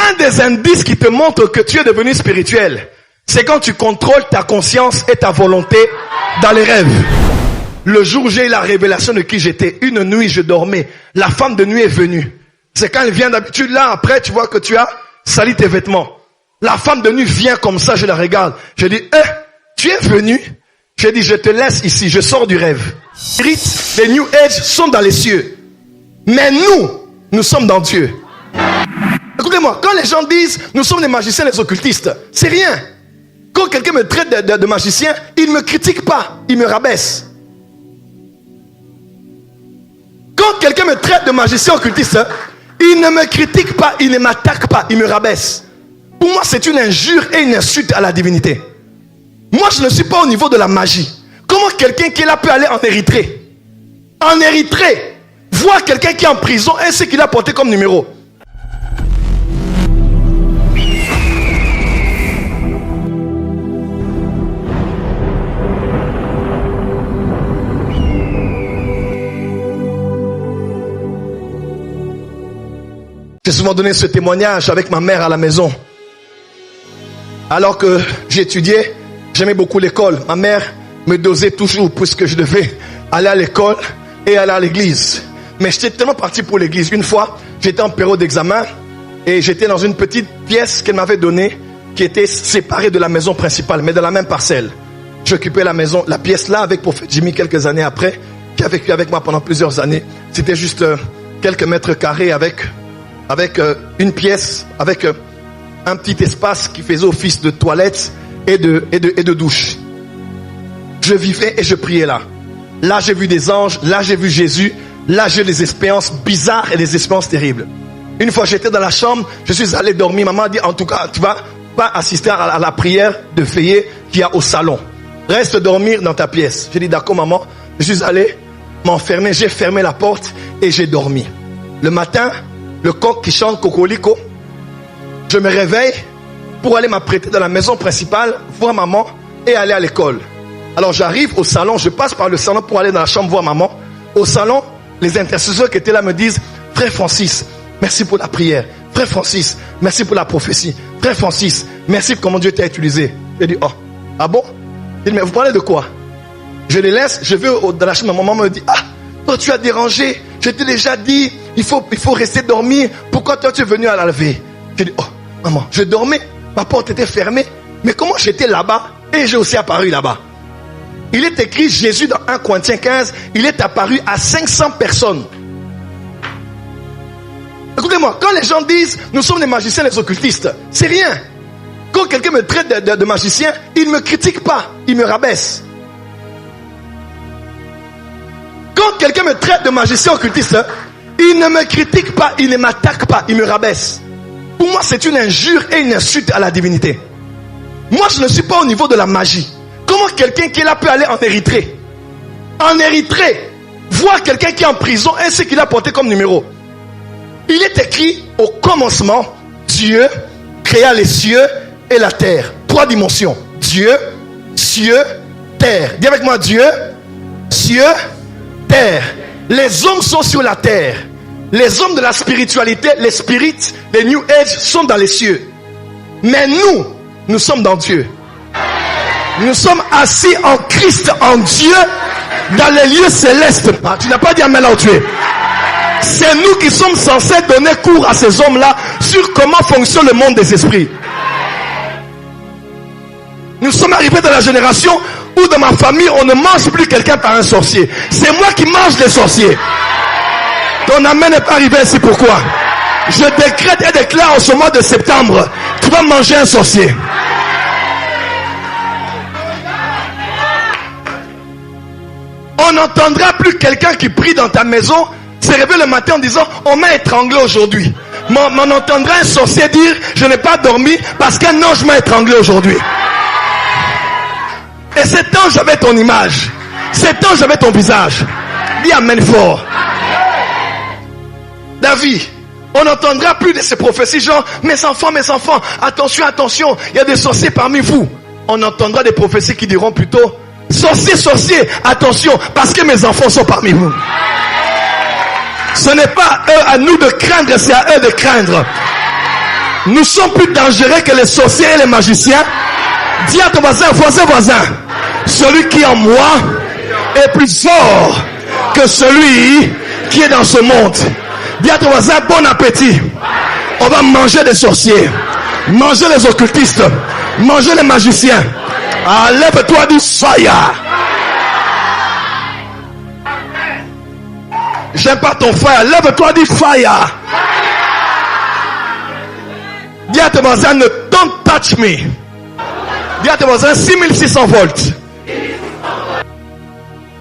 Un des indices qui te montre que tu es devenu spirituel, c'est quand tu contrôles ta conscience et ta volonté dans les rêves. Le jour où j'ai eu la révélation de qui j'étais, une nuit je dormais, la femme de nuit est venue. C'est quand elle vient d'habitude là, après tu vois que tu as sali tes vêtements. La femme de nuit vient comme ça, je la regarde. Je dis, tu es venu? Je dis, je te laisse ici, je sors du rêve. Les New Age sont dans les cieux. Mais nous sommes dans Dieu. Écoutez-moi, quand les gens disent, nous sommes des magiciens, des occultistes, c'est rien. Quand quelqu'un me traite de magicien, il ne me critique pas, il me rabaisse. Quand quelqu'un me traite de magicien occultiste, il ne me critique pas, il ne m'attaque pas, il me rabaisse. Pour moi, c'est une injure et une insulte à la divinité. Moi, je ne suis pas au niveau de la magie. Comment quelqu'un qui est là peut aller en Érythrée? En Érythrée, voir quelqu'un qui est en prison et ce qu'il a porté comme numéro. J'ai souvent donné ce témoignage avec ma mère à la maison. Alors que j'étudiais, j'aimais beaucoup l'école. Ma mère me dosait toujours puisque je devais aller à l'école et aller à l'église. Mais j'étais tellement parti pour l'église. Une fois, j'étais en période d'examen et j'étais dans une petite pièce qu'elle m'avait donnée qui était séparée de la maison principale, mais dans la même parcelle. J'occupais la maison, la pièce là avec Prophète Jimmy quelques années après, qui a vécu avec moi pendant plusieurs années. C'était juste quelques mètres carrés avec une pièce, avec un petit espace qui faisait office de toilette et de douche. Je vivais et je priais là. Là, j'ai vu des anges, là, j'ai vu Jésus, là, j'ai des expériences bizarres et des expériences terribles. Une fois, j'étais dans la chambre, je suis allé dormir. Maman a dit, en tout cas, tu vas pas assister à la prière de veillée qu'il y a au salon. Reste dormir dans ta pièce. J'ai dit, d'accord, maman. Je suis allé m'enfermer, j'ai fermé la porte et j'ai dormi. Le matin, le coq qui chante Cocolico, je me réveille pour aller m'apprêter dans la maison principale, voir maman et aller à l'école. Alors j'arrive au salon, je passe par le salon pour aller dans la chambre voir maman. Au salon, les intercesseurs qui étaient là me disent, Frère Francis, merci pour la prière. Frère Francis, merci pour la prophétie. Frère Francis, merci pour comment Dieu t'a utilisé. J'ai dit, oh, ah bon? J'ai dit, mais vous parlez de quoi? Je les laisse, je vais dans la chambre, ma maman me dit, ah, toi tu as dérangé, je t'ai déjà dit, il faut rester dormir, pourquoi toi tu es venu à la lever? J'ai dit, oh, maman, je dormais, ma porte était fermée, mais comment j'étais là-bas et j'ai aussi apparu là-bas? Il est écrit, Jésus dans 1 Corinthiens 15, il est apparu à 500 personnes. Écoutez-moi, quand les gens disent, nous sommes des magiciens, des occultistes, c'est rien. Quand quelqu'un me traite de magicien, il ne me critique pas, il me rabaisse. Quand quelqu'un me traite de magicien occultiste, il ne me critique pas, il ne m'attaque pas, il me rabaisse. Pour moi, c'est une injure et une insulte à la divinité. Moi, je ne suis pas au niveau de la magie. Comment quelqu'un qui est là peut aller en Érythrée? En Érythrée, voir quelqu'un qui est en prison et ce qu'il a porté comme numéro. Il est écrit, au commencement, Dieu créa les cieux et la terre. 3 dimensions. Dieu, cieux, terre. Dis avec moi, Dieu, cieux, terre. Les hommes sont sur la terre. Les hommes de la spiritualité, les spirites, les New Age sont dans les cieux. Mais nous sommes dans Dieu. Nous sommes assis en Christ, en Dieu, dans les lieux célestes. Ah, tu n'as pas dit amen là où tu es. C'est nous qui sommes censés donner cours à ces hommes-là sur comment fonctionne le monde des esprits. Nous sommes arrivés dans la génération où dans ma famille, on ne mange plus quelqu'un par un sorcier. C'est moi qui mange les sorciers. Ton amen n'est pas arrivé, c'est pourquoi. Je décrète et déclare en ce mois de septembre, tu vas manger un sorcier. On n'entendra plus quelqu'un qui prie dans ta maison se réveiller le matin en disant, on m'a étranglé aujourd'hui. Mais on entendra un sorcier dire, je n'ai pas dormi parce qu'un ange m'a étranglé aujourd'hui. Et cet ange avait ton image. Cet ange avait ton visage. Dis amen fort. David, on n'entendra plus de ces prophéties genre, mes enfants, attention, attention, il y a des sorciers parmi vous. On entendra des prophéties qui diront plutôt, sorcier, attention, parce que mes enfants sont parmi vous. Ce n'est pas eux à nous de craindre, c'est à eux de craindre. Nous sommes plus dangereux que les sorciers et les magiciens. Dis à ton voisin, voisin, celui qui est en moi est plus fort que celui qui est dans ce monde. Dis à ton voisin, bon appétit. On va manger des sorciers, manger les occultistes, manger les magiciens. Lève-toi, dis fire. J'aime pas ton fire. Lève-toi, dis fire. Dis à ton voisin, ne don't touch me. Dis à ton voisin, 6600 volts.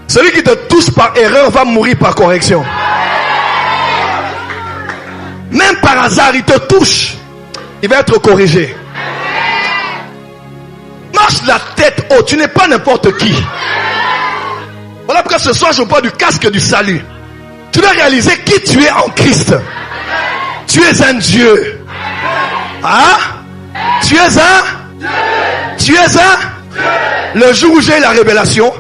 Celui qui te touche par erreur va mourir par correction. Même par hasard, il te touche, il va être corrigé. Marche la tête haute, tu n'es pas n'importe qui. Voilà pourquoi ce soir je parle du casque du salut. Tu dois réaliser qui tu es en Christ. Tu es un Dieu. Ah? Tu es un? Le jour où j'ai eu la révélation,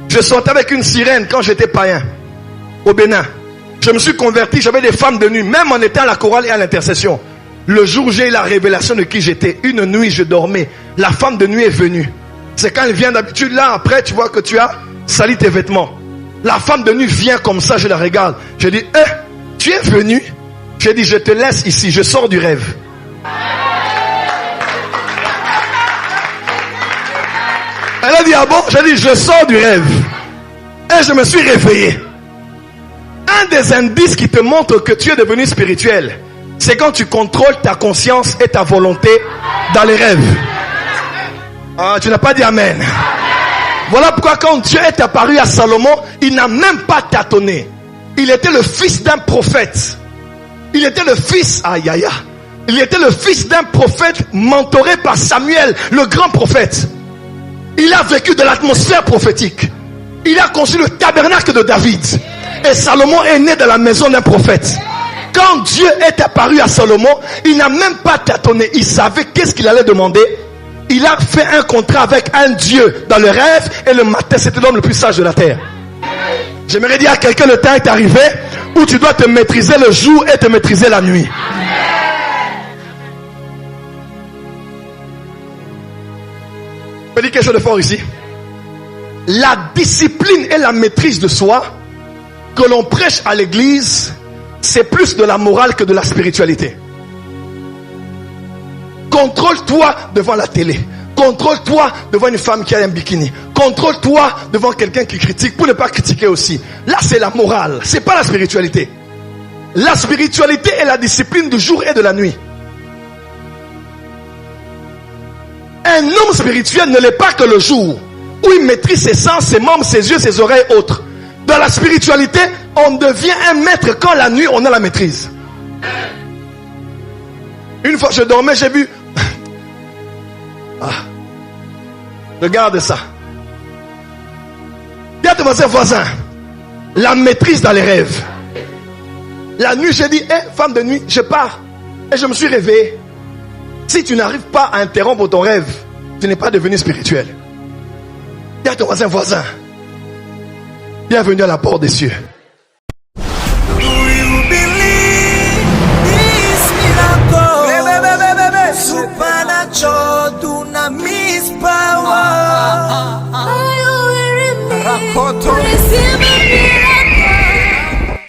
je sortais avec une sirène quand j'étais païen au Bénin. Je me suis converti, j'avais des femmes de nuit, même en étant à la chorale et à l'intercession. Le jour où j'ai eu la révélation de qui j'étais, une nuit je dormais, la femme de nuit est venue. C'est quand elle vient d'habitude, là après tu vois que tu as sali tes vêtements. La femme de nuit vient comme ça, je la regarde. Je dis, tu es venu? J'ai dit, je te laisse ici, je sors du rêve. Elle a dit, ah bon? J'ai dit, je sors du rêve. Et je me suis réveillé. Un des indices qui te montre que tu es devenu spirituel, c'est quand tu contrôles ta conscience et ta volonté dans les rêves. Ah, tu n'as pas dit amen. Voilà pourquoi quand Dieu est apparu à Salomon, il n'a même pas tâtonné. Il était le fils d'un prophète. Il était le fils, il était le fils d'un prophète mentoré par Samuel, le grand prophète. Il a vécu de l'atmosphère prophétique. Il a conçu le tabernacle de David. Et Salomon est né de la maison d'un prophète. Quand Dieu est apparu à Salomon, il n'a même pas tâtonné. Il savait qu'est-ce qu'il allait demander. Il a fait un contrat avec un Dieu dans le rêve. Et le matin, c'était l'homme le plus sage de la terre. J'aimerais dire à quelqu'un, le temps est arrivé où tu dois te maîtriser le jour et te maîtriser la nuit. Je vais dire quelque chose de fort ici. La discipline et la maîtrise de soi que l'on prêche à l'église, c'est plus de la morale que de la spiritualité. Contrôle-toi devant la télé. Contrôle-toi devant une femme qui a un bikini. Contrôle-toi devant quelqu'un qui critique pour ne pas critiquer aussi. Là, c'est la morale. C'est pas la spiritualité. La spiritualité est la discipline du jour et de la nuit. Un homme spirituel ne l'est pas que le jour où il maîtrise ses sens, ses membres, ses yeux, ses oreilles, autres. Dans la spiritualité, on devient un maître quand la nuit on a la maîtrise. Une fois je dormais, j'ai vu. Regarde ça. Dis à ton voisin, la maîtrise dans les rêves. La nuit, j'ai dit, femme de nuit, je pars. Et je me suis réveillé. Si tu n'arrives pas à interrompre ton rêve, tu n'es pas devenu spirituel. Dis à ton voisin, bienvenue à la porte des cieux.